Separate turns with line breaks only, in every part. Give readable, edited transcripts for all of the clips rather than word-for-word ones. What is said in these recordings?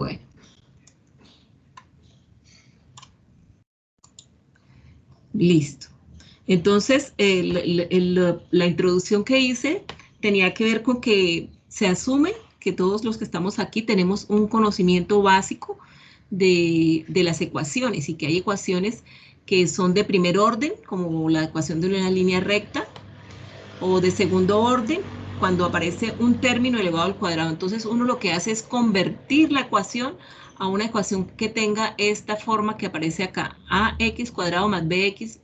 Bueno. Listo. Entonces, la introducción que hice tenía que ver con que se asume que todos los que estamos aquí tenemos un conocimiento básico de las ecuaciones y que hay ecuaciones que son de primer orden, como la ecuación de una línea recta, o de segundo orden, cuando aparece un término elevado al cuadrado. Entonces, uno lo que hace es convertir la ecuación a una ecuación que tenga esta forma que aparece acá, ax cuadrado más bx,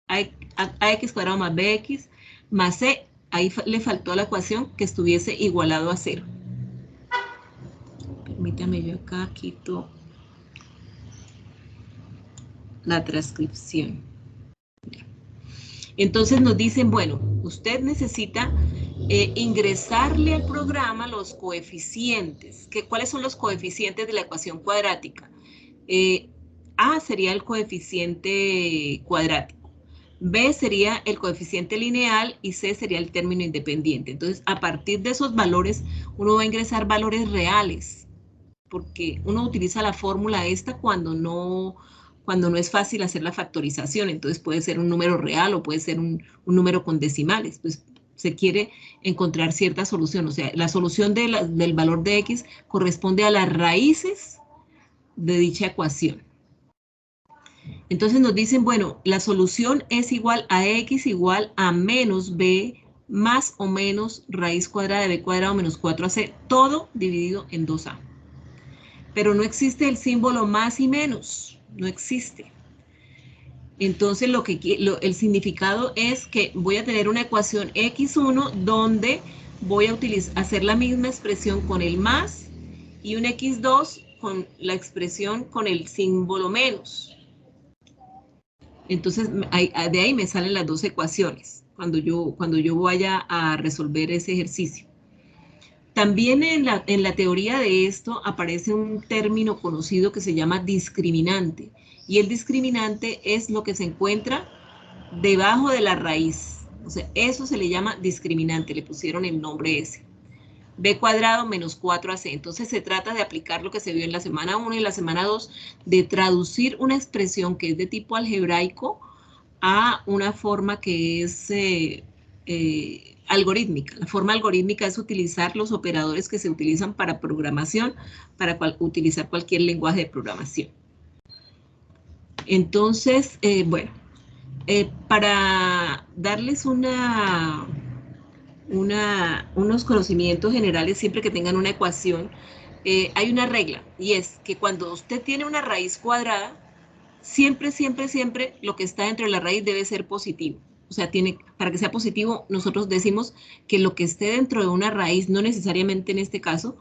ax cuadrado más bx más c. Ahí le faltó a la ecuación que estuviese igualado a 0. Permítame, yo acá quito la transcripción. Entonces nos dicen, bueno, usted necesita ingresarle al programa los coeficientes. ¿Cuáles son los coeficientes de la ecuación cuadrática? A sería el coeficiente cuadrático, B sería el coeficiente lineal y C sería el término independiente. Entonces, a partir de esos valores, uno va a ingresar valores reales, porque uno utiliza la fórmula esta cuando no es fácil hacer la factorización. Entonces, puede ser un número real o puede ser un número con decimales. Pues se quiere encontrar cierta solución. O sea, la solución del valor de x corresponde a las raíces de dicha ecuación. Entonces nos dicen, bueno, la solución es igual a x igual a menos b más o menos raíz cuadrada de b cuadrado menos 4ac, todo dividido en 2a. Pero no existe el símbolo más y menos, no existe. Entonces el significado es que voy a tener una ecuación x1 donde voy a hacer la misma expresión con el más y un x2 con la expresión con el símbolo menos. Entonces, de ahí me salen las dos ecuaciones cuando yo vaya a resolver ese ejercicio. También en la teoría de esto aparece un término conocido que se llama discriminante. Y el discriminante es lo que se encuentra debajo de la raíz. O sea, eso se le llama discriminante, le pusieron el nombre ese. B cuadrado menos 4ac. Entonces se trata de aplicar lo que se vio en la semana 1 y en la semana 2, de traducir una expresión que es de tipo algebraico a una forma que es algorítmica. La forma algorítmica es utilizar los operadores que se utilizan para programación, para utilizar cualquier lenguaje de programación. Entonces, bueno, para darles unos conocimientos generales, siempre que tengan una ecuación, hay una regla, y es que cuando usted tiene una raíz cuadrada, siempre, siempre, siempre lo que está dentro de la raíz debe ser positivo. O sea, para que sea positivo, nosotros decimos que lo que esté dentro de una raíz, no necesariamente en este caso,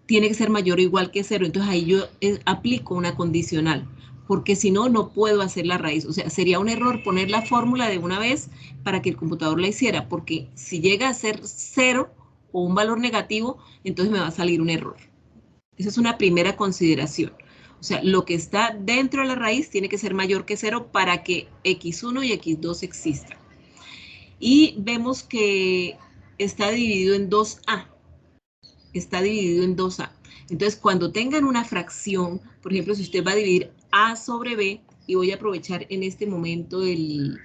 tiene que ser mayor o igual que 0. Entonces ahí yo aplico una condicional, porque si no, no puedo hacer la raíz. O sea, sería un error poner la fórmula de una vez para que el computador la hiciera, porque si llega a ser 0 o un valor negativo, entonces me va a salir un error. Esa es una primera consideración. O sea, lo que está dentro de la raíz tiene que ser mayor que 0 para que x1 y x2 existan. Y vemos que está dividido en 2a. Está dividido en 2a. Entonces, cuando tengan una fracción, por ejemplo, si usted va a dividir a sobre b, y voy a aprovechar en este momento el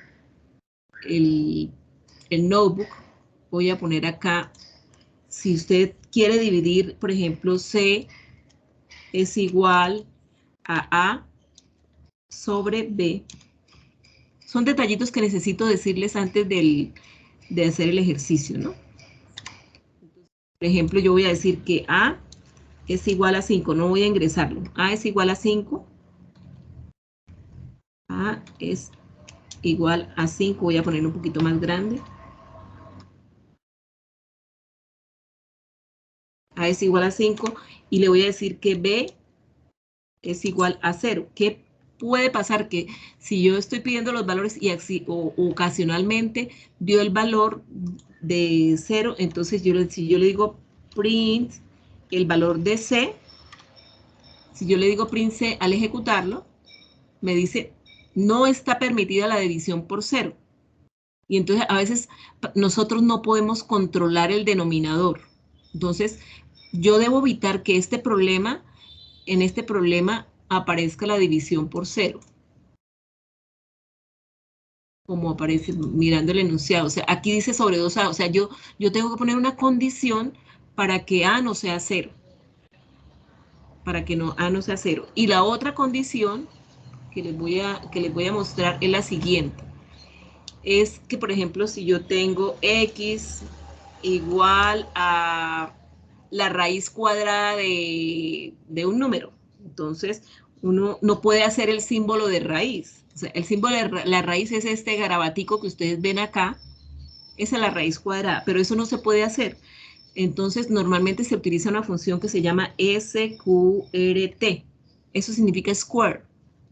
notebook, voy a poner acá, si usted quiere dividir, por ejemplo, c es igual a sobre b. Son detallitos que necesito decirles antes de hacer el ejercicio, ¿no? Por ejemplo, yo voy a decir que a es igual a 5, no voy a ingresarlo. A es igual a 5. A es igual a 5, voy a ponerlo un poquito más grande. A es igual a 5 y le voy a decir que b es igual a 0. ¿Qué puede pasar? Que si yo estoy pidiendo los valores y ocasionalmente dio el valor de 0, entonces si yo le digo print el valor de c, si yo le digo print c al ejecutarlo, me dice no está permitida la división por 0. Y entonces a veces nosotros no podemos controlar el denominador. Entonces yo debo evitar que en este problema aparezca la división por 0. Como aparece mirando el enunciado. O sea, aquí dice sobre 2A. O sea, yo tengo que poner una condición para que A no sea 0. Para que A no sea 0. Y la otra condición que les voy a mostrar es la siguiente. Es que, por ejemplo, si yo tengo X igual a la raíz cuadrada de un número, entonces uno no puede hacer el símbolo de raíz. O sea, el símbolo de la raíz es este garabatico que ustedes ven acá, esa es la raíz cuadrada, pero eso no se puede hacer. Entonces, normalmente se utiliza una función que se llama SQRT. Eso significa square,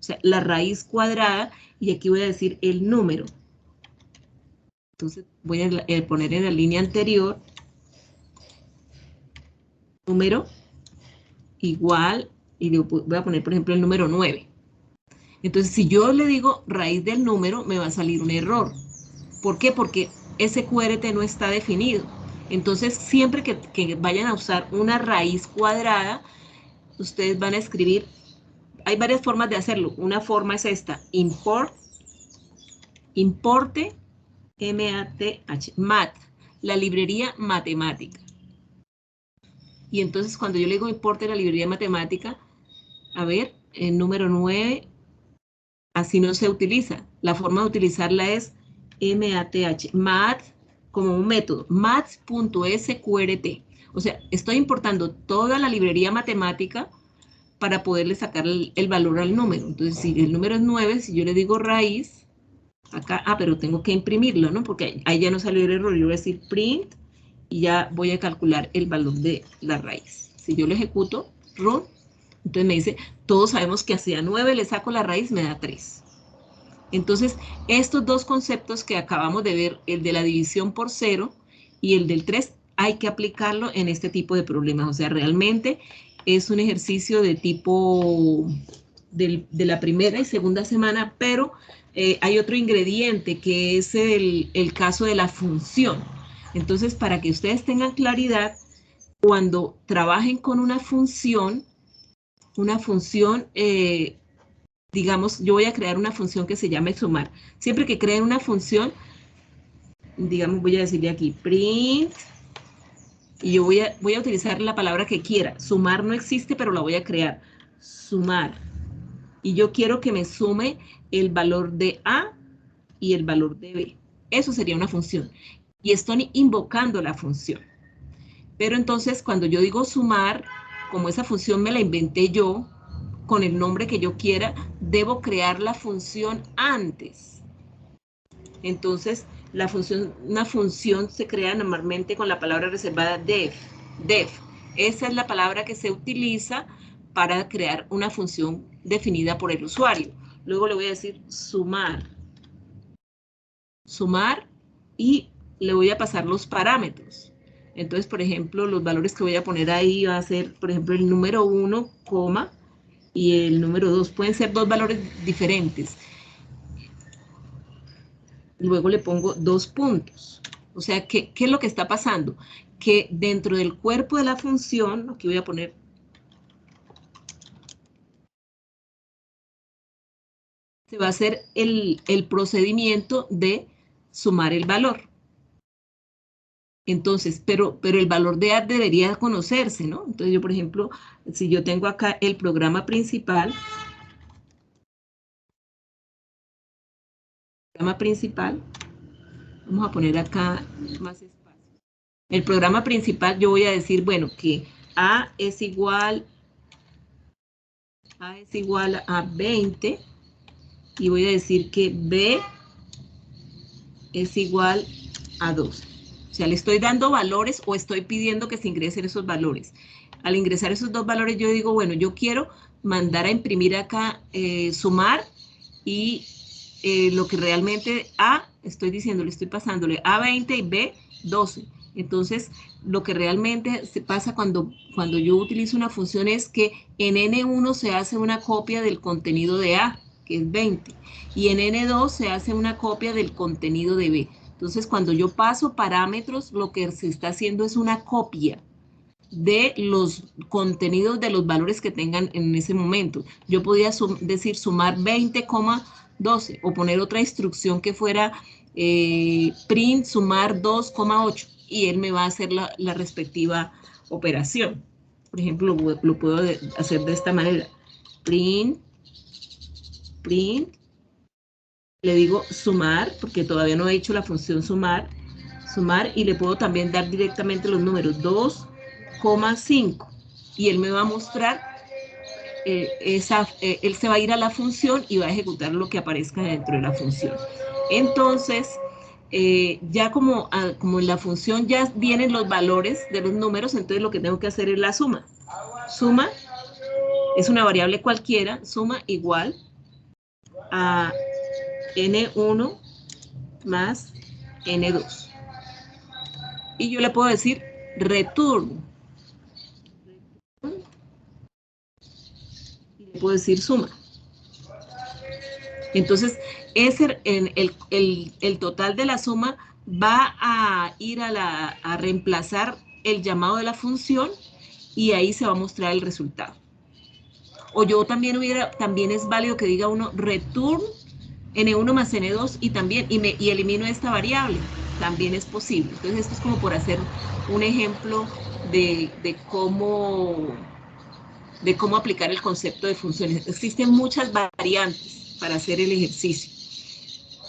o sea, la raíz cuadrada, y aquí voy a decir el número. Entonces, voy a poner en la línea anterior número igual, y voy a poner, por ejemplo, el número 9. Entonces, si yo le digo raíz del número, me va a salir un error. ¿Por qué? Porque SQRT no está definido. Entonces, siempre que vayan a usar una raíz cuadrada, ustedes van a escribir, hay varias formas de hacerlo. Una forma es esta, importe, M-A-T-H, math, la librería matemática. Y entonces cuando yo le digo importe la librería matemática, a ver, el número 9, así no se utiliza. La forma de utilizarla es math, math como un método, math.sqrt. O sea, estoy importando toda la librería matemática para poderle sacar el valor al número. Entonces, si el número es 9, si yo le digo raíz, acá, pero tengo que imprimirlo, ¿no? Porque ahí ya no salió el error. Yo voy a decir print y ya voy a calcular el valor de la raíz. Si yo lo ejecuto, run, entonces me dice, todos sabemos que hacia 9 le saco la raíz, me da 3. Entonces, estos dos conceptos que acabamos de ver, el de la división por 0 y el del 3, hay que aplicarlo en este tipo de problemas. O sea, realmente es un ejercicio de tipo de la primera y segunda semana, pero hay otro ingrediente que es el caso de la función. Entonces, para que ustedes tengan claridad, cuando trabajen con una función, digamos, yo voy a crear una función que se llame sumar. Siempre que creen una función, digamos, voy a decirle aquí, print, y yo voy a utilizar la palabra que quiera. Sumar no existe, pero la voy a crear. Sumar. Y yo quiero que me sume el valor de A y el valor de B. Eso sería una función. Y estoy invocando la función. Pero entonces, cuando yo digo sumar, como esa función me la inventé yo, con el nombre que yo quiera, debo crear la función antes. Entonces, una función se crea normalmente con la palabra reservada def. Esa es la palabra que se utiliza para crear una función definida por el usuario. Luego le voy a decir sumar. Sumar y le voy a pasar los parámetros. Entonces, por ejemplo, los valores que voy a poner ahí va a ser, por ejemplo, el número 1, y el número 2. Pueden ser dos valores diferentes. Luego le pongo 2 puntos. O sea, ¿qué es lo que está pasando? Que dentro del cuerpo de la función, aquí voy a poner, se va a hacer el procedimiento de sumar el valor. Entonces, pero el valor de A debería conocerse, ¿no? Entonces yo, por ejemplo, si yo tengo acá el programa principal, vamos a poner acá más espacio. El programa principal yo voy a decir, bueno, que A es igual a 20 y voy a decir que B es igual a 12. O sea, le estoy dando valores o estoy pidiendo que se ingresen esos valores. Al ingresar esos dos valores yo digo, bueno, yo quiero mandar a imprimir acá, sumar y lo que realmente A, estoy diciendo, le estoy pasándole A 20 y B 12. Entonces, lo que realmente se pasa cuando yo utilizo una función es que en N1 se hace una copia del contenido de A, que es 20, y en N2 se hace una copia del contenido de B. Entonces, cuando yo paso parámetros, lo que se está haciendo es una copia. de los contenidos de los valores que tengan en ese momento. Yo podía decir sumar 20,12 o poner otra instrucción que fuera print sumar 2,8 y él me va a hacer la respectiva operación. Por ejemplo, lo puedo hacer de esta manera. Print, le digo sumar, porque todavía no he hecho la función sumar, y le puedo también dar directamente los números 2,5 y él me va a mostrar él se va a ir a la función y va a ejecutar lo que aparezca dentro de la función. Entonces, ya como en la función ya vienen los valores de los números, entonces lo que tengo que hacer es la suma. Suma es una variable cualquiera, suma igual a N1 más N2. Y yo le puedo decir return. Y le puedo decir suma. Entonces, el total de la suma va a ir a reemplazar el llamado de la función y ahí se va a mostrar el resultado. O yo también es válido que diga uno return N1 más N2 y elimino esta variable. También es posible. Entonces, esto es como por hacer un ejemplo de cómo aplicar el concepto de funciones. Existen muchas variantes para hacer el ejercicio.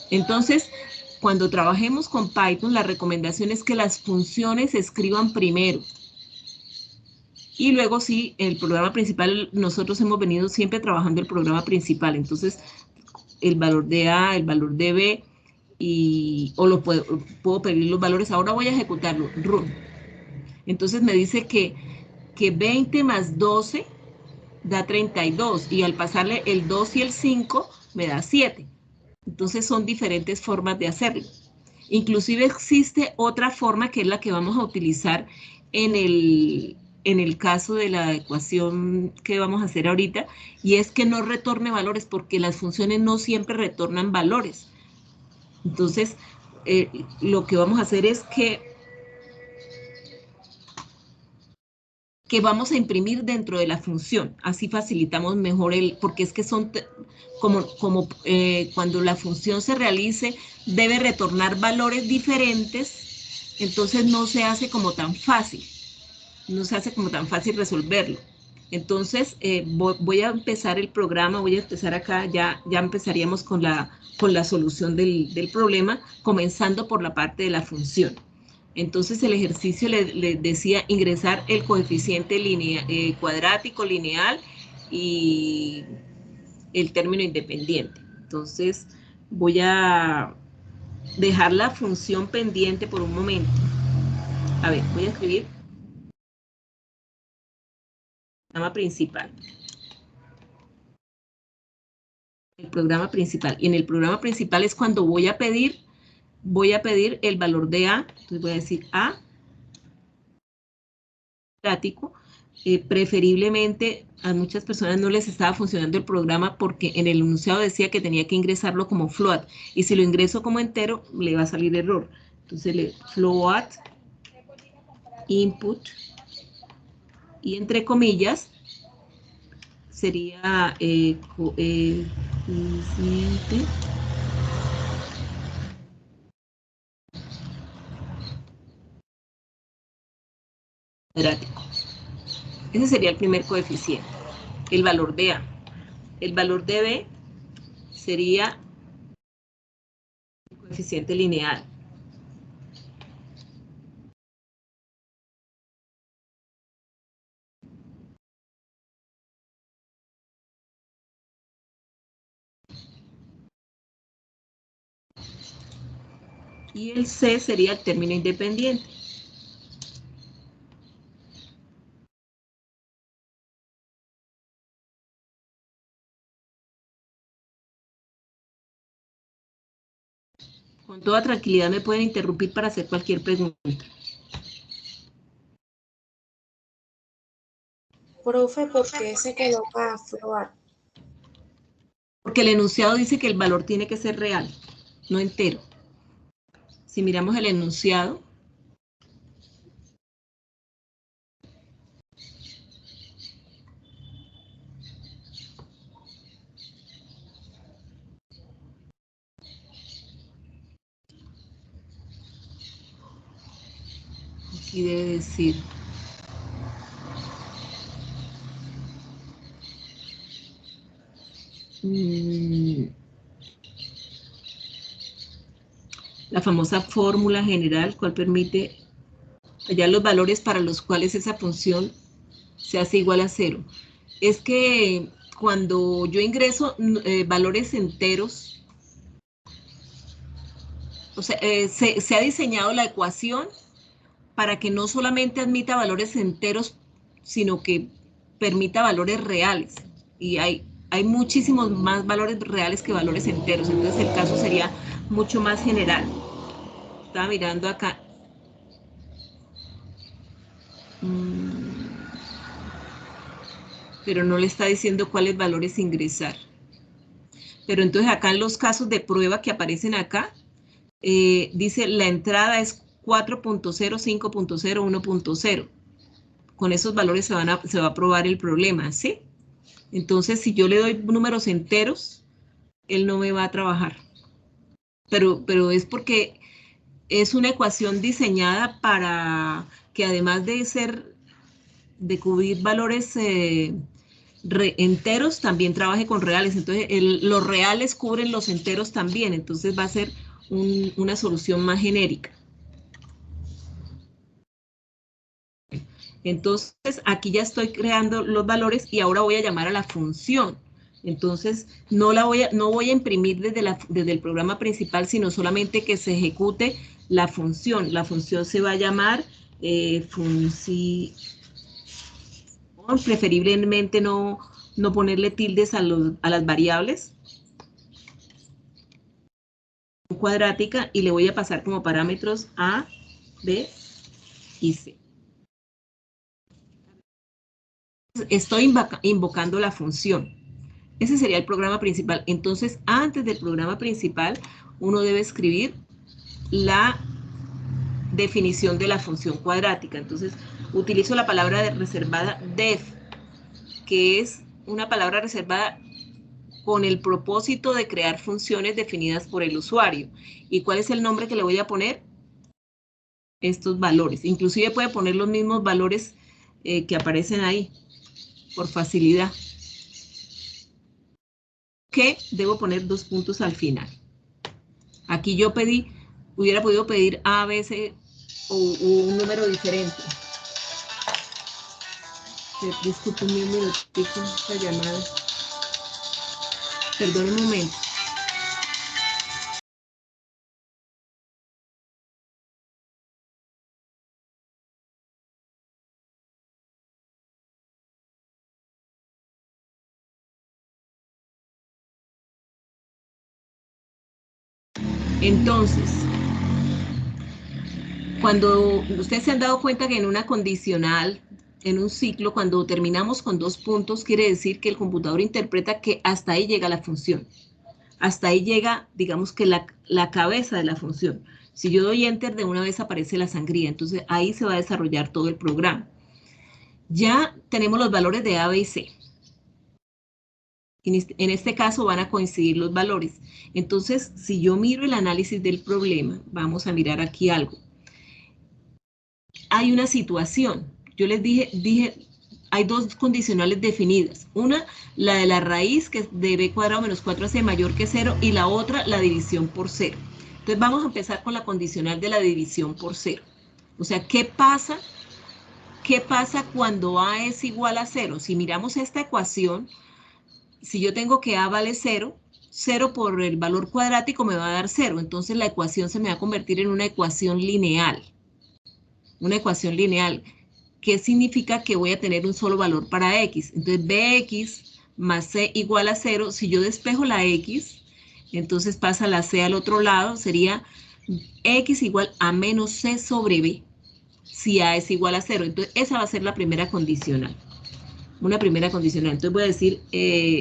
Entonces, cuando trabajemos con Python, la recomendación es que las funciones se escriban primero. Y luego sí, el programa principal, nosotros hemos venido siempre trabajando el programa principal. Entonces, el valor de A, el valor de B, o puedo pedir los valores. Ahora voy a ejecutarlo, run. Entonces me dice que 20 más 12 da 32 y al pasarle el 2 y el 5 me da 7. Entonces son diferentes formas de hacerlo. Inclusive existe otra forma que es la que vamos a utilizar en el caso de la ecuación que vamos a hacer ahorita, y es que no retorne valores porque las funciones no siempre retornan valores. Entonces, lo que vamos a hacer es que vamos a imprimir dentro de la función. Así facilitamos mejor porque es que son cuando la función se realice, debe retornar valores diferentes, entonces no se hace como tan fácil. No se hace como tan fácil resolverlo. Entonces, voy a empezar el programa, voy a empezar acá, ya empezaríamos con la solución del problema, comenzando por la parte de la función. Entonces, el ejercicio le decía ingresar el coeficiente cuadrático, lineal y el término independiente. Entonces, voy a dejar la función pendiente por un momento. A ver, voy a escribir programa principal. El programa principal. Y en el programa principal es cuando voy a pedir el valor de A. Entonces voy a decir A estático. Preferiblemente a muchas personas no les estaba funcionando el programa porque en el enunciado decía que tenía que ingresarlo como float. Y si lo ingreso como entero, le va a salir error. Entonces float input y entre comillas sería coeficiente cuadrático. Ese sería el primer coeficiente, el valor de A. El valor de B sería el coeficiente lineal. Y el C sería el término independiente. Con toda tranquilidad me pueden interrumpir para hacer cualquier pregunta.
Profe, ¿por qué se coloca float?
Porque el enunciado dice que el valor tiene que ser real, no entero. Si miramos el enunciado, Y debe decir la famosa fórmula general, cual permite hallar los valores para los cuales esa función se hace igual a 0. Es que cuando yo ingreso valores enteros, o sea, se ha diseñado la ecuación para que no solamente admita valores enteros, sino que permita valores reales. Y hay muchísimos más valores reales que valores enteros. Entonces el caso sería mucho más general. Estaba mirando acá. Pero no le está diciendo cuáles valores ingresar. Pero entonces acá en los casos de prueba que aparecen acá, dice la entrada es 4.0, 5.0, 1.0. Con esos valores se va a probar el problema, ¿sí? Entonces, si yo le doy números enteros, él no me va a trabajar. Pero es porque es una ecuación diseñada para que además de cubrir valores enteros, también trabaje con reales. Entonces, los reales cubren los enteros también. Entonces, va a ser una solución más genérica. Entonces, aquí ya estoy creando los valores y ahora voy a llamar a la función. Entonces, no voy a imprimir desde el programa principal, sino solamente que se ejecute la función. La función se va a llamar función, preferiblemente no ponerle tildes a las variables. Cuadrática, y le voy a pasar como parámetros A, B y C. Estoy invocando la función. Ese sería el programa principal. Entonces, antes del programa principal, uno debe escribir la definición de la función cuadrática. Entonces, utilizo la palabra reservada def, que es una palabra reservada con el propósito de crear funciones definidas por el usuario. ¿Y cuál es el nombre que le voy a poner? Estos valores. Inclusive puede poner los mismos valores que aparecen ahí, por facilidad. Que debo poner 2 puntos al final. Aquí yo hubiera podido pedir A, B, C o un número diferente. Disculpen un minutico esta llamada. Perdón un momento. Entonces, cuando ustedes se han dado cuenta que en una condicional, en un ciclo, cuando terminamos con 2 puntos, quiere decir que el computador interpreta que hasta ahí llega la función. Hasta ahí llega, digamos que la cabeza de la función. Si yo doy enter, de una vez aparece la sangría. Entonces, ahí se va a desarrollar todo el programa. Ya tenemos los valores de A, B y C. En este caso van a coincidir los valores. Entonces, si yo miro el análisis del problema, vamos a mirar aquí algo. Hay una situación. Yo les dije, hay 2 condicionales definidas. Una, la de la raíz, que es de b cuadrado menos 4ac mayor que 0, y la otra, la división por 0. Entonces, vamos a empezar con la condicional de la división por 0. O sea, ¿qué pasa cuando a es igual a 0? Si miramos esta ecuación, si yo tengo que a vale 0, 0 por el valor cuadrático me va a dar 0. Entonces la ecuación se me va a convertir en una ecuación lineal. Una ecuación lineal. ¿Qué significa? Que voy a tener un solo valor para x. Entonces bx más c igual a 0. Si yo despejo la x, entonces pasa la c al otro lado. Sería x igual a menos c sobre b. Si a es igual a 0. Entonces esa va a ser la primera condicional. Una primera condicional. Entonces voy a decir,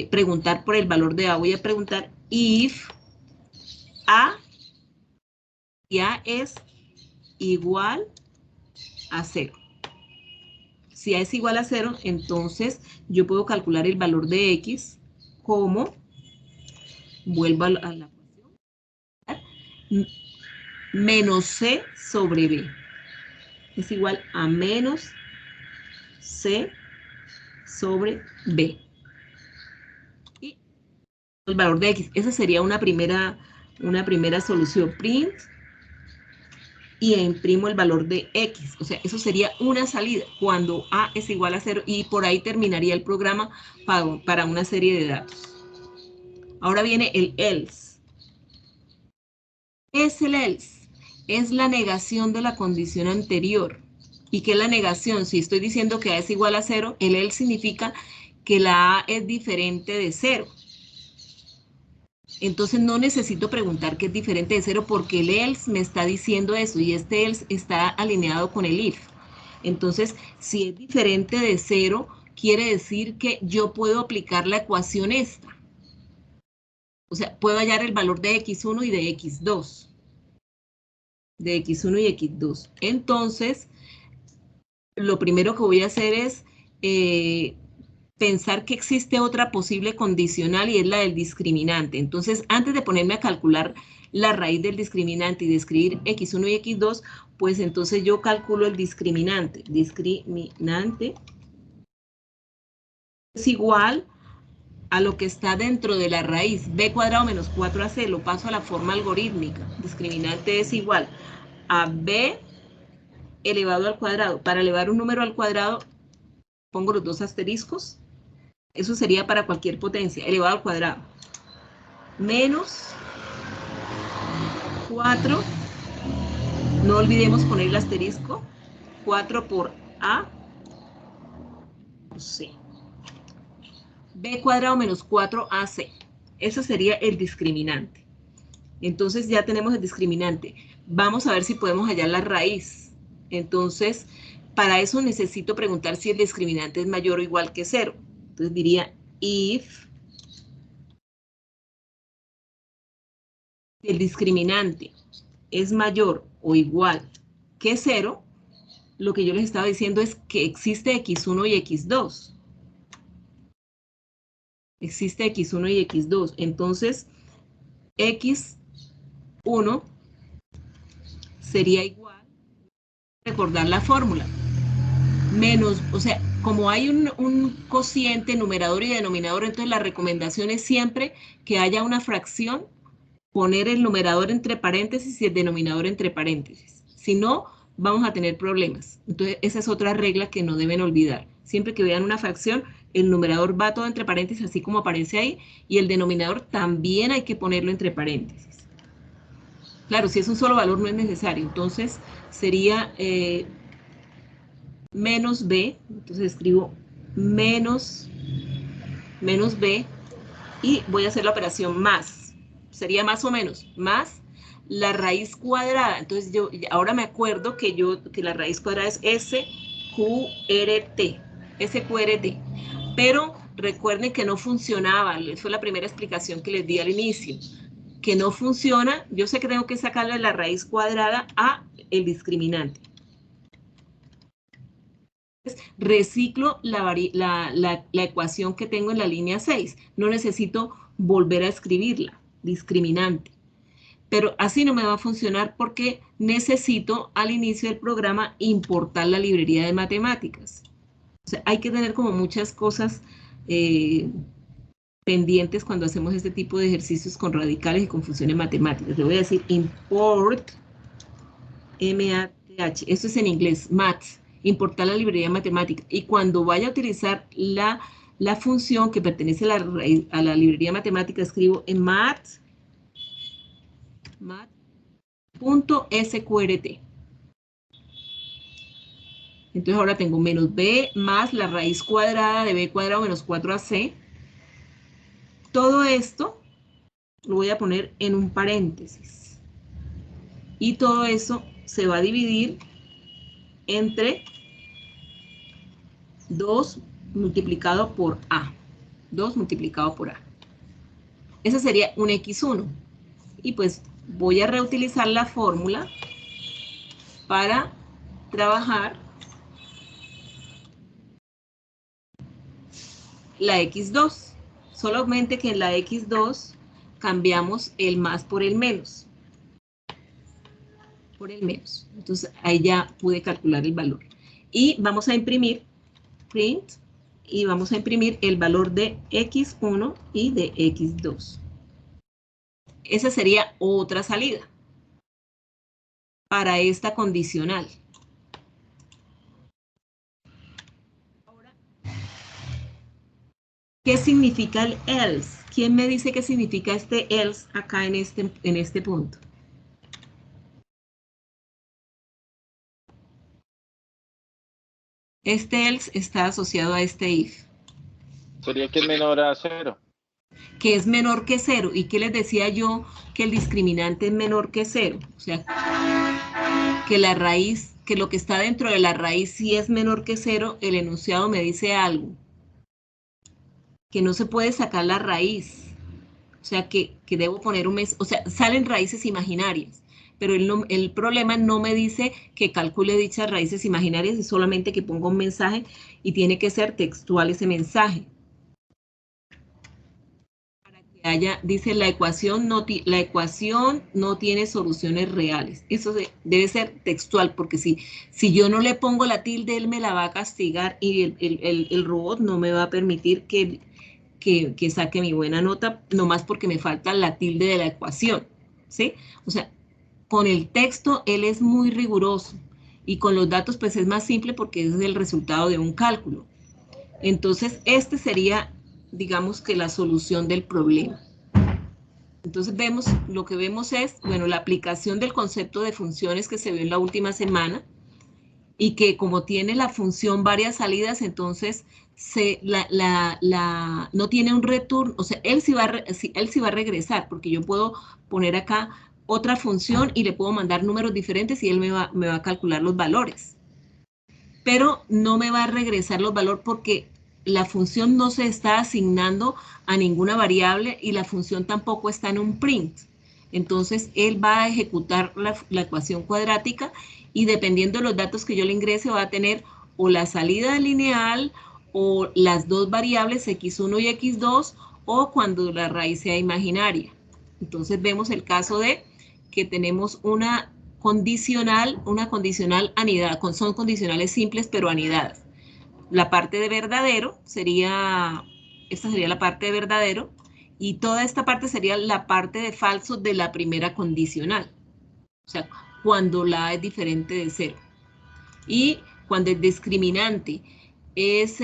preguntar por el valor de A. Voy a preguntar if A y A es igual a 0. Si A es igual a 0, entonces yo puedo calcular el valor de X como, vuelvo a la ecuación, menos C sobre B. es igual a menos C sobre B. Y el valor de X, esa sería una primera solución. Print y imprimo el valor de X. O sea, eso sería una salida cuando A es igual a 0 y por ahí terminaría el programa para una serie de datos. Ahora viene el else. ¿Qué es el else? Es la negación de la condición anterior. ¿Y qué es la negación? Si estoy diciendo que A es igual a 0, el else significa que la A es diferente de 0. Entonces no necesito preguntar qué es diferente de 0 porque el else me está diciendo eso y este else está alineado con el if. Entonces, si es diferente de 0, quiere decir que yo puedo aplicar la ecuación esta. O sea, puedo hallar el valor de x1 y de x2. De x1 y x2. Entonces, lo primero que voy a hacer es pensar que existe otra posible condicional y es la del discriminante. Entonces, antes de ponerme a calcular la raíz del discriminante y de escribir x1 y x2, pues entonces yo calculo el discriminante. Discriminante es igual a lo que está dentro de la raíz, b cuadrado menos 4ac, lo paso a la forma algorítmica. Discriminante es igual a b elevado al cuadrado. Para elevar un número al cuadrado, pongo los dos asteriscos. Eso sería para cualquier potencia, elevado al cuadrado. Menos 4, no olvidemos poner el asterisco, 4 por a, c. b cuadrado menos 4ac. Eso sería el discriminante. Entonces ya tenemos el discriminante. Vamos a ver si podemos hallar la raíz. Entonces, para eso necesito preguntar si el discriminante es mayor o igual que 0. Entonces diría if el discriminante es mayor o igual que 0, lo que yo les estaba diciendo es que existe x1 y x2. Existe x1 y x2. Entonces, x1 sería igual, recordar la fórmula, menos, o sea, como hay un cociente numerador y denominador, entonces la recomendación es siempre que haya una fracción, poner el numerador entre paréntesis y el denominador entre paréntesis. Si no, vamos a tener problemas. Entonces, esa es otra regla que no deben olvidar. Siempre que vean una fracción, el numerador va todo entre paréntesis, así como aparece ahí, y el denominador también hay que ponerlo entre paréntesis. Claro, si es un solo valor no es necesario. Entonces, sería menos b, entonces escribo menos b, y voy a hacer la operación más. Sería más o menos, más la raíz cuadrada. Entonces yo ahora me acuerdo que la raíz cuadrada es SQRT. Pero recuerden que no funcionaba, fue la primera explicación que les di al inicio, que no funciona. Yo sé que tengo que sacarle la raíz cuadrada a el discriminante. Reciclo la ecuación que tengo en la línea 6. No necesito volver a escribirla, discriminante. Pero así no me va a funcionar porque necesito al inicio del programa importar la librería de matemáticas. O sea, hay que tener como muchas cosas pendientes cuando hacemos este tipo de ejercicios con radicales y con funciones matemáticas. Le voy a decir import math, esto es en inglés, math, importar la librería matemática. Y cuando vaya a utilizar la función que pertenece a la librería matemática, escribo en math.sqrt. Entonces ahora tengo menos b más la raíz cuadrada de b cuadrado menos 4ac. Todo esto lo voy a poner en un paréntesis. Y todo eso se va a dividir entre 2 multiplicado por a. 2 multiplicado por a. Ese sería un x1. Y pues voy a reutilizar la fórmula para trabajar la x2. Solamente que en la x2 cambiamos el más por el menos. por el menos. Entonces, ahí ya pude calcular el valor. Y vamos a imprimir, print, y vamos a imprimir el valor de x1 y de x2. Esa sería otra salida para esta condicional. Ahora, ¿qué significa el else? ¿Quién me dice qué significa este else acá en este punto? Este else está asociado a este if.
Sería que es menor a 0.
Que es menor que 0. ¿Y qué les decía yo? Que el discriminante es menor que 0. O sea, que la raíz, que lo que está dentro de la raíz si es menor que 0, el enunciado me dice algo. Que no se puede sacar la raíz. O sea, que debo poner un mes. O sea, salen raíces imaginarias. Pero el problema no me dice que calcule dichas raíces imaginarias, y solamente que ponga un mensaje y tiene que ser textual ese mensaje. Dice la ecuación no tiene soluciones reales. Eso debe ser textual, porque si yo no le pongo la tilde, él me la va a castigar y el robot no me va a permitir que saque mi buena nota, nomás porque me falta la tilde de la ecuación, ¿sí? O sea, con el texto él es muy riguroso y con los datos pues es más simple porque es el resultado de un cálculo. Entonces, este sería, digamos que la solución del problema. Entonces lo que vemos es, bueno, la aplicación del concepto de funciones que se vio en la última semana, y que como tiene la función varias salidas, entonces no tiene un return, o sea, él sí va a regresar, porque yo puedo poner acá otra función y le puedo mandar números diferentes y él me va a calcular los valores. Pero no me va a regresar los valores porque la función no se está asignando a ninguna variable y la función tampoco está en un print. Entonces, él va a ejecutar la ecuación cuadrática y dependiendo de los datos que yo le ingrese, va a tener o la salida lineal o las dos variables x1 y x2 o cuando la raíz sea imaginaria. Entonces, vemos el caso de que tenemos una condicional anidada, son condicionales simples pero anidadas. La parte de verdadero esta sería la parte de verdadero, y toda esta parte sería la parte de falso de la primera condicional. O sea, cuando la A es diferente de 0. Y cuando el discriminante es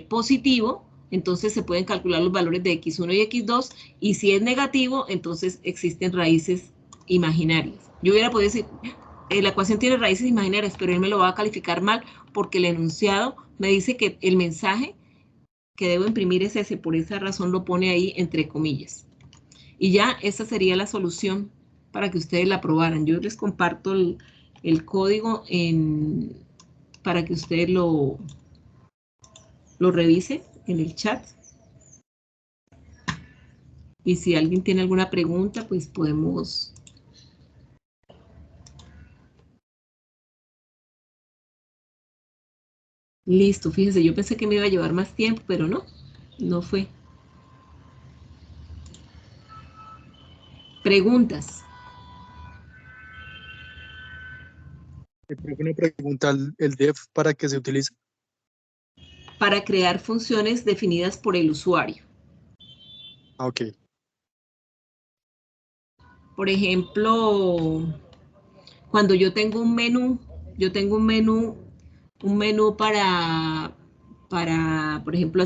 positivo, entonces se pueden calcular los valores de x1 y x2, y si es negativo, entonces existen raíces imaginarias. Yo hubiera podido decir, la ecuación tiene raíces imaginarias, pero él me lo va a calificar mal porque el enunciado me dice que el mensaje que debo imprimir es ese, por esa razón lo pone ahí entre comillas. Y ya esa sería la solución para que ustedes la probaran. Yo les comparto el código para que ustedes lo revisen en el chat. Y si alguien tiene alguna pregunta, pues podemos... Listo, fíjense, yo pensé que me iba a llevar más tiempo, pero no fue. Preguntas.
Una pregunta, ¿el def para qué se utiliza?
Para crear funciones definidas por el usuario.
Ok.
Por ejemplo, cuando yo tengo un menú, para, por ejemplo,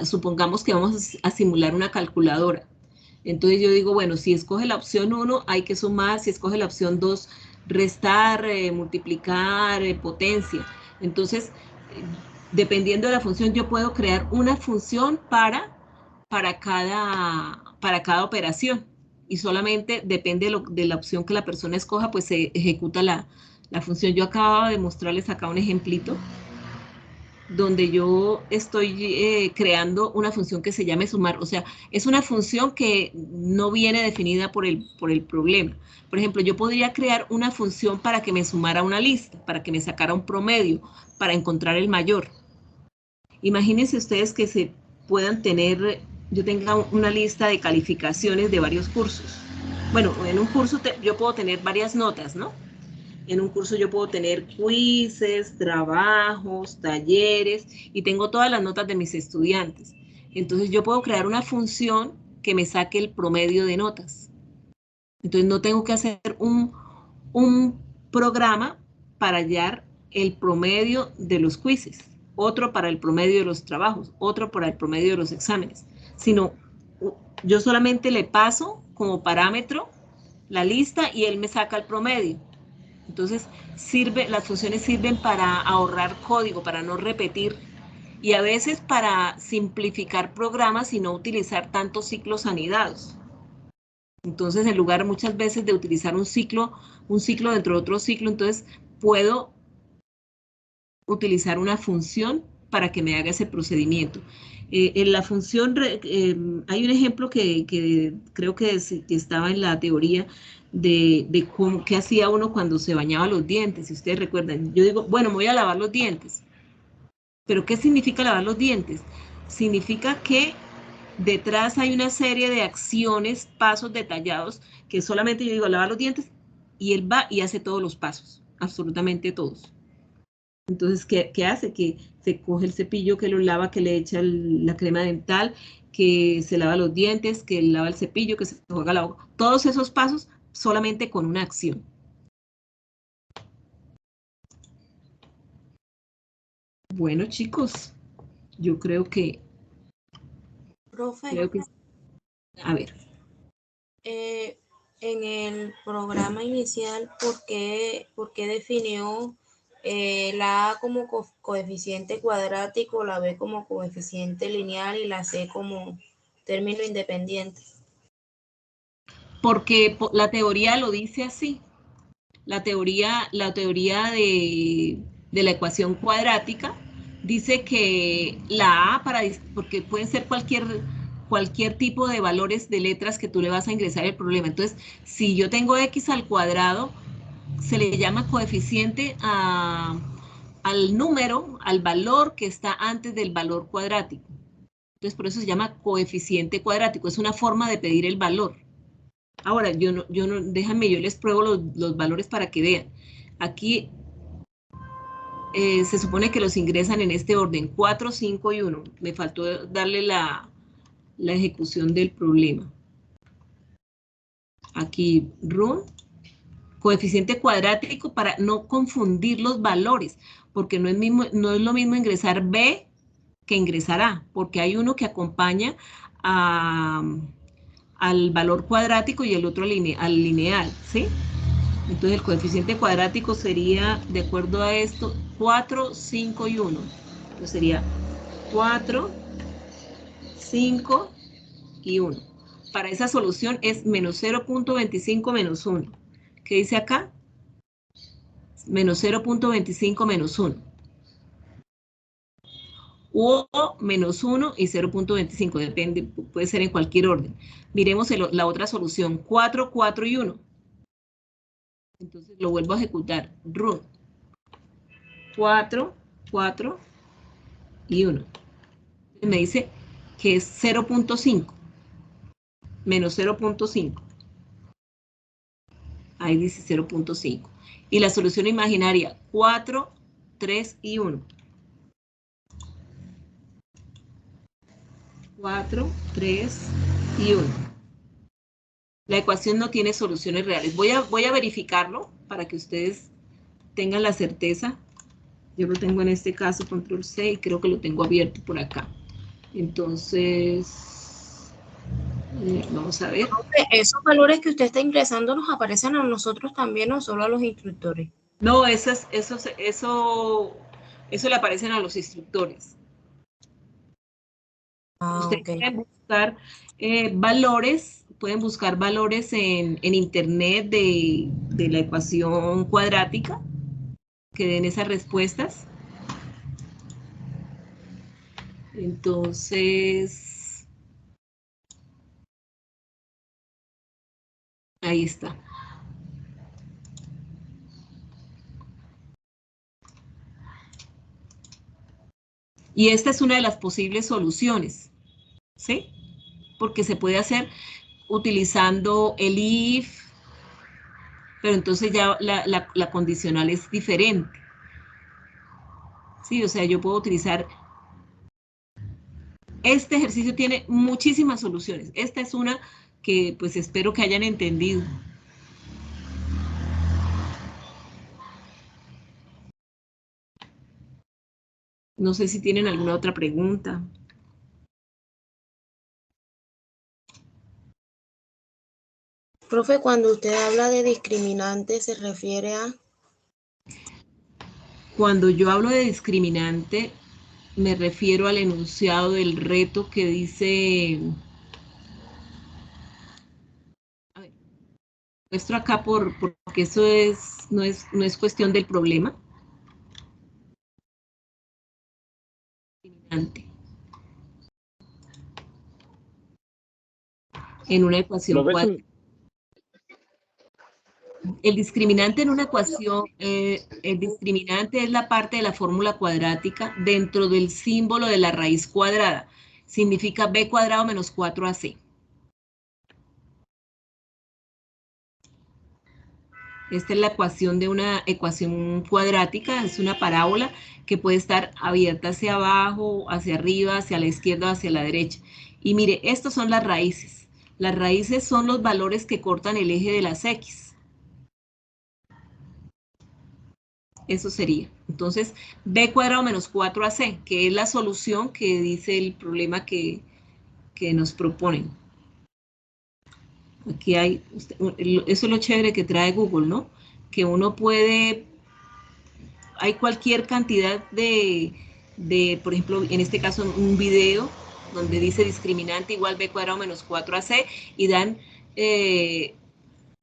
supongamos que vamos a simular una calculadora. Entonces yo digo, bueno, si escoge la opción 1, hay que sumar, si escoge la opción 2, restar, multiplicar, potencia. Entonces, dependiendo de la función, yo puedo crear una función para cada operación. Y solamente depende de la opción que la persona escoja, pues se ejecuta la función. Yo acababa de mostrarles acá un ejemplito donde yo estoy creando una función que se llame sumar. O sea, es una función que no viene definida por el problema. Por ejemplo, yo podría crear una función para que me sumara una lista, para que me sacara un promedio, para encontrar el mayor. Imagínense ustedes que yo tenga una lista de calificaciones de varios cursos. Bueno, en un curso yo puedo tener varias notas, ¿no? En un curso yo puedo tener quizzes, trabajos, talleres y tengo todas las notas de mis estudiantes. Entonces yo puedo crear una función que me saque el promedio de notas. Entonces no tengo que hacer un programa para hallar el promedio de los quizzes, otro para el promedio de los trabajos, otro para el promedio de los exámenes, sino yo solamente le paso como parámetro la lista y él me saca el promedio. Entonces las funciones sirven para ahorrar código, para no repetir y a veces para simplificar programas y no utilizar tantos ciclos anidados. Entonces, en lugar muchas veces de utilizar un ciclo dentro de otro ciclo, entonces puedo utilizar una función para que me haga ese procedimiento. En la función, hay un ejemplo que creo que estaba en la teoría de cómo, qué hacía uno cuando se bañaba los dientes, si ustedes recuerdan. Yo digo, bueno, me voy a lavar los dientes. ¿Pero qué significa lavar los dientes? Significa que detrás hay una serie de acciones, pasos detallados, que solamente yo digo lavar los dientes y él va y hace todos los pasos, absolutamente todos. Entonces, ¿qué hace? Que se coge el cepillo, que lo lava, que le echa la crema dental, que se lava los dientes, que lava el cepillo, que se juega la boca. Todos esos pasos solamente con una acción. Bueno, chicos, yo creo que...
Profe,
a ver.
En el programa inicial, ¿por qué definió la A como coeficiente cuadrático, la B como coeficiente lineal y la C como término independiente?
Porque la teoría lo dice así. La teoría de la ecuación cuadrática dice que la A, porque pueden ser cualquier tipo de valores de letras que tú le vas a ingresar al problema. Entonces, si yo tengo x al cuadrado, se le llama coeficiente al número, al valor que está antes del valor cuadrático. Entonces, por eso se llama coeficiente cuadrático. Es una forma de pedir el valor. Ahora, déjame, yo les pruebo los valores para que vean. Aquí se supone que los ingresan en este orden, 4, 5 y 1. Me faltó darle la ejecución del problema. Aquí, run, coeficiente cuadrático para no confundir los valores, porque no es lo mismo ingresar B que ingresar A, porque hay uno que acompaña al valor cuadrático y el otro al lineal, ¿sí? Entonces el coeficiente cuadrático sería, de acuerdo a esto, 4, 5 y 1. Entonces sería 4, 5 y 1. Para esa solución es menos 0.25 menos 1. ¿Qué dice acá? Menos 0.25 menos 1. O menos 1 y 0.25, depende, puede ser en cualquier orden. Miremos la otra solución, 4, 4 y 1. Entonces lo vuelvo a ejecutar, run. 4, 4 y 1. Me dice que es 0.5, menos 0.5. Ahí dice 0.5. Y la solución imaginaria, 4, 3 y 1. 4, 3 y 1. La ecuación no tiene soluciones reales. Voy a verificarlo para que ustedes tengan la certeza. Yo lo tengo en este caso, control C, y creo que lo tengo abierto por acá. Entonces, vamos a ver.
¿Esos valores que usted está ingresando nos aparecen a nosotros también o solo a los instructores?
No, eso le aparecen a los instructores. Ustedes
Okay.
pueden buscar valores en internet de la ecuación cuadrática que den esas respuestas. Entonces, ahí está. Y esta es una de las posibles soluciones, ¿sí? Porque se puede hacer utilizando el if, pero entonces ya la condicional es diferente. Sí, o sea, yo puedo utilizar, este ejercicio tiene muchísimas soluciones. Esta es una que pues espero que hayan entendido. No sé si tienen alguna otra pregunta.
Profe, cuando usted habla de discriminante, ¿se refiere a?
Cuando yo hablo de discriminante, me refiero al enunciado del reto que dice, a ver, muestro acá porque eso no es cuestión del problema. Discriminante. En una ecuación cuadrática. El discriminante en una ecuación, el discriminante es la parte de la fórmula cuadrática dentro del símbolo de la raíz cuadrada. Significa b cuadrado menos 4ac. Esta es la ecuación de una ecuación cuadrática, es una parábola que puede estar abierta hacia abajo, hacia arriba, hacia la izquierda, hacia la derecha. Y mire, estas son las raíces. Las raíces son los valores que cortan el eje de las X. Eso sería. Entonces, b cuadrado menos 4ac, que es la solución que dice el problema que nos proponen. Aquí hay, eso es lo chévere que trae Google, ¿no? Que uno puede, hay cualquier cantidad de, por ejemplo, en este caso, un video donde dice discriminante igual b cuadrado menos 4ac y dan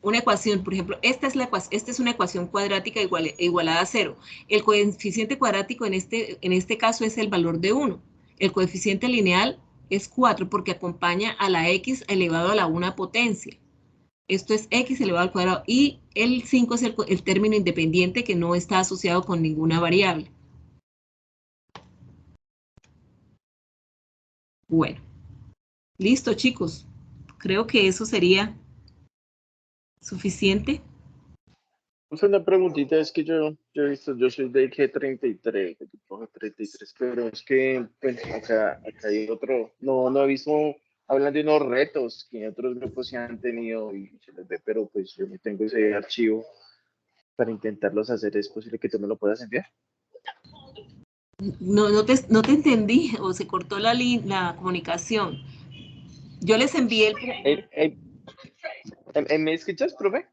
una ecuación, por ejemplo, esta es una ecuación cuadrática igualada a 0. El coeficiente cuadrático en este caso es el valor de 1. El coeficiente lineal es 4 porque acompaña a la x elevado a la 1 potencia. Esto es x elevado al cuadrado y el 5 es el término independiente que no está asociado con ninguna variable. Bueno, listo chicos. Creo que eso sería suficiente.
Una preguntita, es que yo he visto, yo soy de G33, pero es que pues, acá hay otro, no he visto, hablan de unos retos que otros grupos se han tenido y se les ve, pero pues yo no tengo ese archivo para intentarlos hacer. ¿Es posible que tú me lo puedas enviar?
No te entendí o se cortó la comunicación. Yo les envié
¿Me escuchas, profe?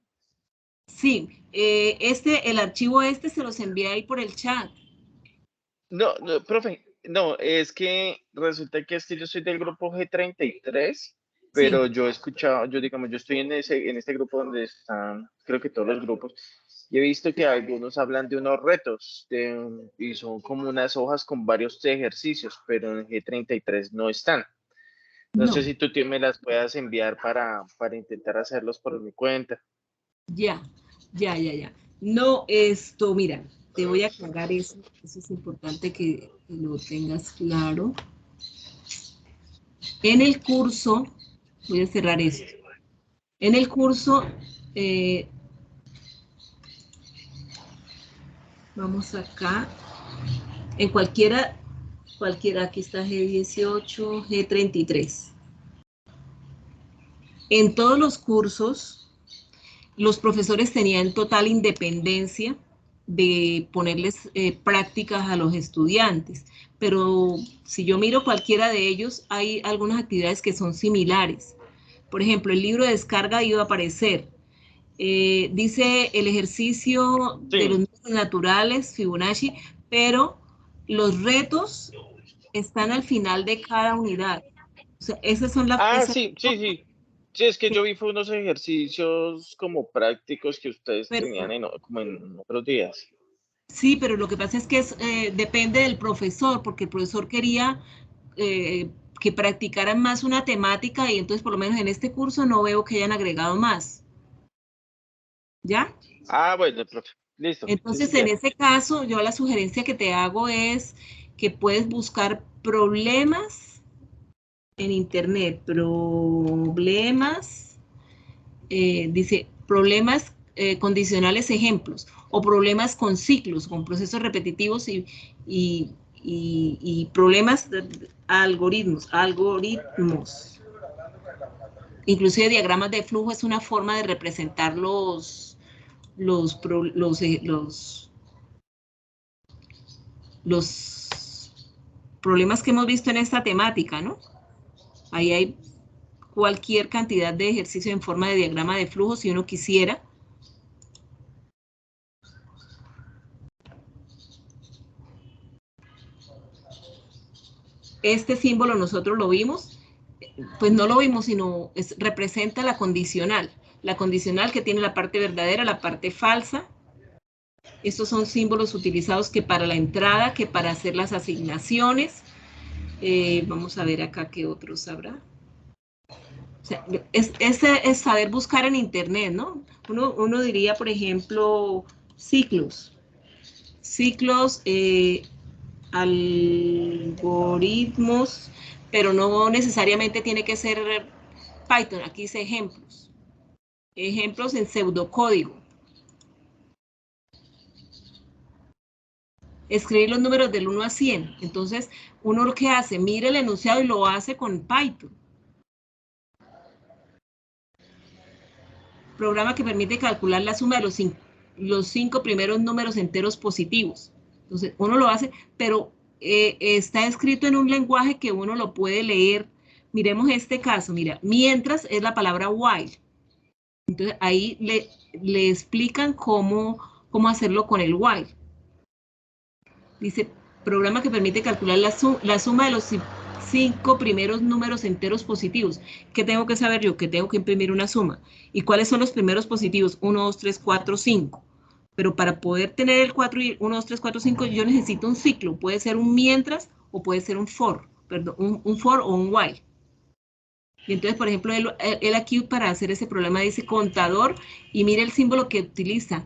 Sí, el archivo se los envié ahí por el chat.
No, profe, no, es que resulta que yo soy del grupo G33, pero
Sí.
yo he escuchado, yo estoy en este grupo donde están, creo que todos los grupos, y he visto que algunos hablan de unos retos, y son como unas hojas con varios ejercicios, pero en G33 no están. No sé
No,
si tú me las puedas enviar para intentar hacerlos por mi cuenta.
ya. No, mira, te voy a aclarar eso es importante que lo tengas claro. En el curso, voy a cerrar esto. En el curso, vamos acá, en cualquiera, aquí está G18, G33. En todos los cursos, los profesores tenían total independencia de ponerles prácticas a los estudiantes, pero si yo miro cualquiera de ellos, hay algunas actividades que son similares. Por ejemplo, el libro de descarga iba a aparecer. Dice el ejercicio de los
Sí.
números naturales, Fibonacci, pero los retos están al final de cada unidad. O sea, esas son esas
Sí. Sí, es que yo vi fue unos ejercicios como prácticos que ustedes tenían
pero,
como en otros días.
sí, pero lo que pasa es que depende del profesor, porque el profesor quería que practicaran más una temática y entonces por lo menos en este curso no veo que hayan agregado más. ¿Ya?
Bueno, profe. Listo,
Entonces, en
ya.
ese caso, yo la sugerencia que te hago es que puedes buscar problemas en internet, dice, problemas condicionales ejemplos, o problemas con ciclos, con procesos repetitivos y problemas de algoritmos. Inclusive diagramas de flujo es una forma de representar los problemas que hemos visto en esta temática, ¿no? Ahí hay cualquier cantidad de ejercicio en forma de diagrama de flujo si uno quisiera. Este símbolo nosotros lo vimos, pues no lo vimos, sino representa la condicional que tiene la parte verdadera, la parte falsa. Estos son símbolos utilizados que para la entrada, que para hacer las asignaciones. Vamos a ver acá qué otros habrá. O sea, es saber buscar en internet, ¿no? Uno diría, por ejemplo, ciclos, algoritmos, pero no necesariamente tiene que ser Python. Aquí dice ejemplos en pseudocódigo. Escribir los números del 1 a 100. Entonces, uno lo que hace, mira el enunciado y lo hace con Python. Programa que permite calcular la suma de los 5 primeros números enteros positivos. Entonces, uno lo hace, pero está escrito en un lenguaje que uno lo puede leer. Miremos este caso, mira, mientras es la palabra while. Entonces, ahí le explican cómo hacerlo con el while. Dice, programa que permite calcular la suma de los 5 primeros números enteros positivos. ¿Qué tengo que saber yo? Que tengo que imprimir una suma. ¿Y cuáles son los primeros positivos? 1, 2, 3, 4, 5. Pero para poder tener el 4 y 1, 2, 3, 4, 5, yo necesito un ciclo. Puede ser un mientras o puede ser un for. Perdón, un for o un while. Y entonces, por ejemplo, él aquí para hacer ese problema dice contador y mire el símbolo que utiliza.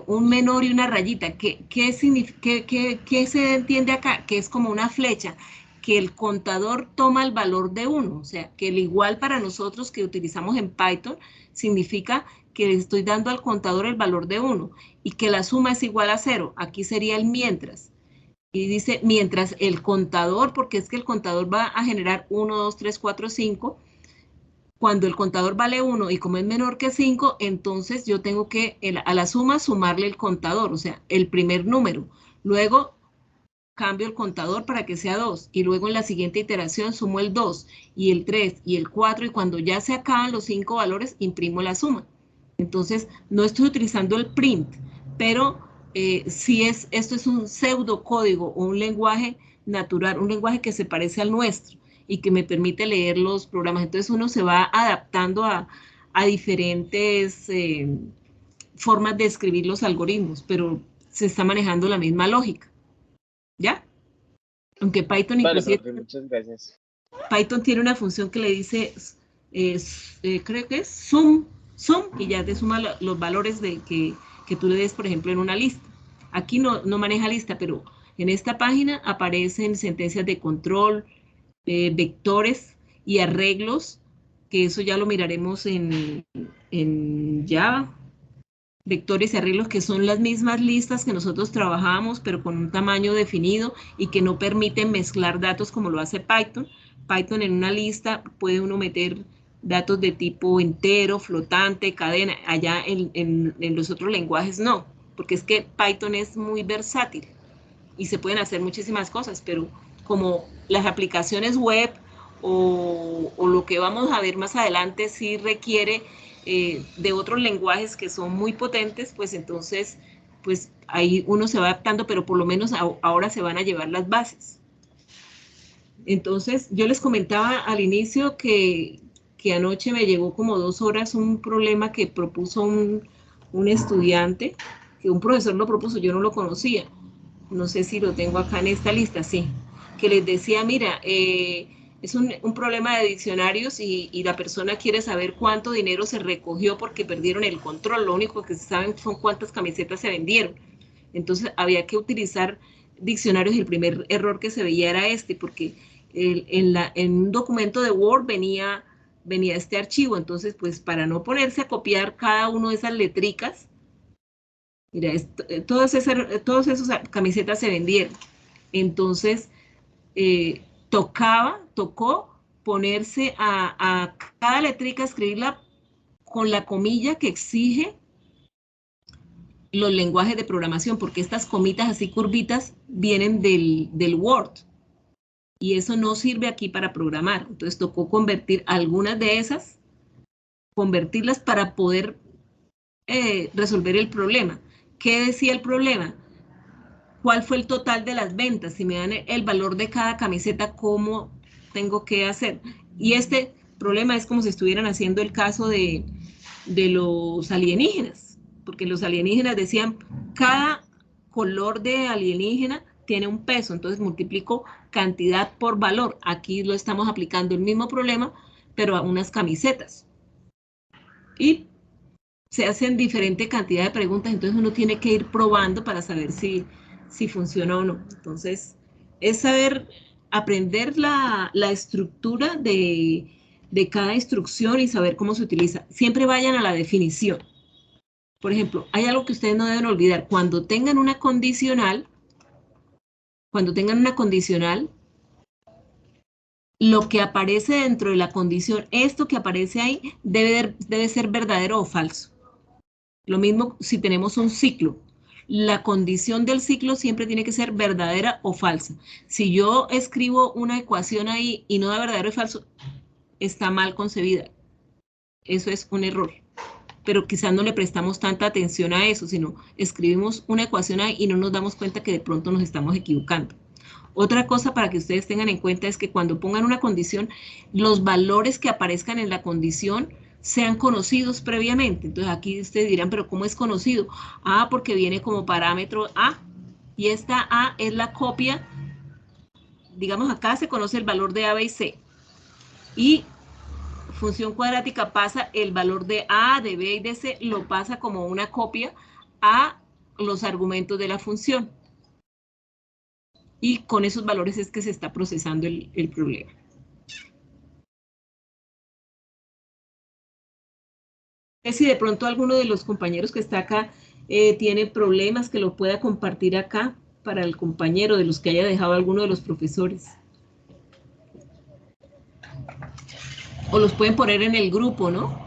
Un menor y una rayita. ¿Qué se entiende acá? Que es como una flecha, que el contador toma el valor de 1, o sea, que el igual para nosotros que utilizamos en Python significa que le estoy dando al contador el valor de 1 y que la suma es igual a 0. Aquí sería el mientras. Y dice mientras el contador, porque es que el contador va a generar 1, 2, 3, 4, 5, cuando el contador vale 1 y como es menor que 5, entonces yo tengo que a la suma sumarle el contador, o sea, el primer número. Luego cambio el contador para que sea 2 y luego en la siguiente iteración sumo el 2 y el 3 y el 4 y cuando ya se acaban los 5 valores imprimo la suma. Entonces no estoy utilizando el print, pero esto es un pseudocódigo o un lenguaje natural, un lenguaje que se parece al nuestro y que me permite leer los programas. Entonces uno se va adaptando a diferentes formas de escribir los algoritmos, pero se está manejando la misma lógica. ¿Ya? Aunque Python inclusive...
Vale, muchas gracias.
Python tiene una función que le dice, creo que es sum, y ya te suma los valores que tú le des, por ejemplo, en una lista. Aquí no maneja lista, pero en esta página aparecen sentencias de control, vectores y arreglos, que eso ya lo miraremos en Java. Vectores y arreglos que son las mismas listas que nosotros trabajamos, pero con un tamaño definido y que no permiten mezclar datos como lo hace Python. Python en una lista puede uno meter datos de tipo entero, flotante, cadena. Allá en los otros lenguajes no, porque es que Python es muy versátil y se pueden hacer muchísimas cosas, pero como las aplicaciones web o lo que vamos a ver más adelante sí requiere de otros lenguajes que son muy potentes, pues entonces, pues ahí uno se va adaptando, pero por lo menos ahora se van a llevar las bases. Entonces, yo les comentaba al inicio que anoche me llegó como 2 horas un problema que propuso un estudiante, que un profesor lo propuso, yo no lo conocía. No sé si lo tengo acá en esta lista, sí, que les decía, mira, es un problema de diccionarios y la persona quiere saber cuánto dinero se recogió porque perdieron el control, lo único que se saben son cuántas camisetas se vendieron. Entonces había que utilizar diccionarios y el primer error que se veía era este, porque en un documento de Word venía venía este archivo. Entonces, pues para no ponerse a copiar cada uno de esas letricas, mira, todas esas camisetas se vendieron. Entonces, tocó ponerse a cada letrica, escribirla con la comilla que exige los lenguajes de programación, porque estas comitas así curvitas vienen del Word. Y eso no sirve aquí para programar. Entonces tocó convertir algunas de esas, convertirlas para poder resolver el problema. ¿Qué decía el problema? ¿Cuál fue el total de las ventas? Si me dan el valor de cada camiseta, ¿cómo tengo que hacer? Y este problema es como si estuvieran haciendo el caso de los alienígenas, porque los alienígenas decían, cada color de alienígena tiene un peso, entonces multiplico cantidad por valor. Aquí lo estamos aplicando el mismo problema, pero a unas camisetas. Y se hacen diferente cantidad de preguntas, entonces uno tiene que ir probando para saber si funciona o no. Entonces, es saber aprender la estructura de cada instrucción y saber cómo se utiliza. Siempre vayan a la definición. Por ejemplo, hay algo que ustedes no deben olvidar. Cuando tengan una condicional, lo que aparece dentro de la condición, esto que aparece ahí, debe ser verdadero o falso. Lo mismo si tenemos un ciclo. La condición del ciclo siempre tiene que ser verdadera o falsa. Si yo escribo una ecuación ahí y no da verdadero y falso, está mal concebida. Eso es un error. Pero quizás no le prestamos tanta atención a eso, sino escribimos una ecuación ahí y no nos damos cuenta que de pronto nos estamos equivocando. Otra cosa para que ustedes tengan en cuenta es que cuando pongan una condición, los valores que aparezcan en la condición sean conocidos previamente. Entonces aquí ustedes dirán, pero ¿cómo es conocido? Ah, porque viene como parámetro A, y esta A es la copia, digamos acá se conoce el valor de A, B y C, y función cuadrática pasa el valor de A, de B y de C, lo pasa como una copia a los argumentos de la función. Y con esos valores es que se está procesando el problema. Si de pronto alguno de los compañeros que está acá tiene problemas, que lo pueda compartir acá para el compañero de los que haya dejado alguno de los profesores. O los pueden poner en el grupo, ¿no?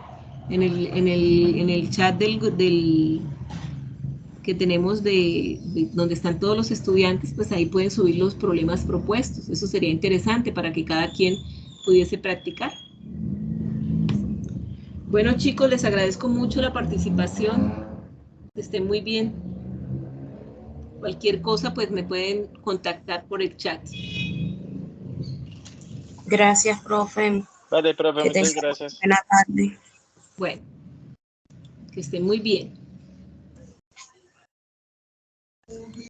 En el chat que tenemos de donde están todos los estudiantes, pues ahí pueden subir los problemas propuestos. Eso sería interesante para que cada quien pudiese practicar. Bueno, chicos, les agradezco mucho la participación. Que estén muy bien. Cualquier cosa, pues me pueden contactar por el chat.
Gracias, profe.
Vale, profe,
Que
muchas
tengan
gracias.
buena tarde.
Bueno, que estén muy bien.